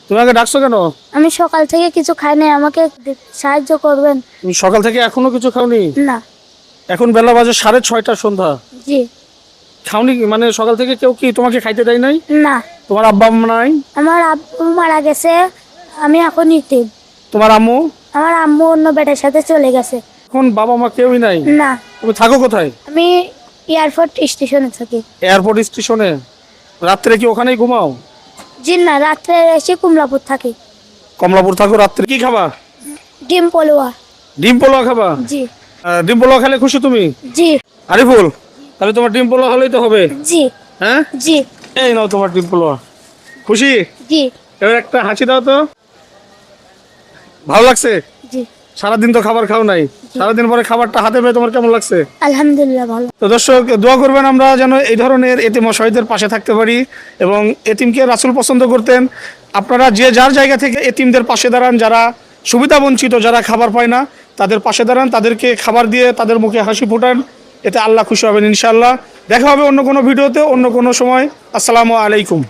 তুমি আগে ডাকছো কেন? আমি সকাল থেকে কিছু খাই নাই, আমাকে সাহায্য করবেন। তুমি সকাল থেকে এখনো কিছু খাওনি? না। এখন বেলা বাজে 6:30 সন্ধ্যা। জি। খাওনি মানে সকাল থেকে কেউ কি তোমাকে খাইতে দেয় নাই? না। তোমার আব্বা আম্মা নাই? আমার আব্বু মারা গেছে, আমি এখন ইতিম। তোমার আম্মু? আমার আম্মু অন্য বেটার সাথে চলে গেছে। এখন বাবা মা কেউই নাই? না। তুমি থাকো কোথায়? আমি এয়ারপোর্ট স্টেশনে থাকি। এয়ারপোর্ট স্টেশনে? রাত্রে কি ওখানেই ঘুমাও? জি না, রাত্রে এসে কুমলাপুর থাকি। কমলাপুর থাকো, রাত্রে কি খাবা? ডিম পলোয়া। ডিম পোলাও খাবা? জি। ডিম পোলাও খেলে খুশি তুমি? জি। আরিফুল, তাহলে তোমার ডিম পোলাও হলেই তো হবে। জি। হ্যাঁ, জি। এই নাও তোমার ডিম পোলাও। খুশি? জি। এবার একটা হাসি দাও তো। ভালো লাগছে? জি। সারাদিন তো খাবার খাও নাই, সারাদিন পরে খাবারটা হাতে পেয়ে তোমার কেমন লাগছে? আলহামদুলিল্লাহ ভালো। তো দর্শক, দোয়া করবেন আমরা যেন এই ধরনের এতিম অসহায়দের পাশে থাকতে পারি। এবং এতিমকে রাসূল পছন্দ করতেন। আপনারা যে যার জায়গা থেকে এতিমদের পাশে দাঁড়ান, যারা সুবিধা বঞ্চিত, যারা খাবার পায় না, তাদের পাশে দাঁড়ান, তাদেরকে খাবার দিয়ে তাদের মুখে হাসি ফোটান। এতে আল্লাহ খুশি হবেন ইনশাআল্লাহ। দেখা হবে অন্য কোনো ভিডিওতে, অন্য কোনো সময়। আসসালামু আলাইকুম।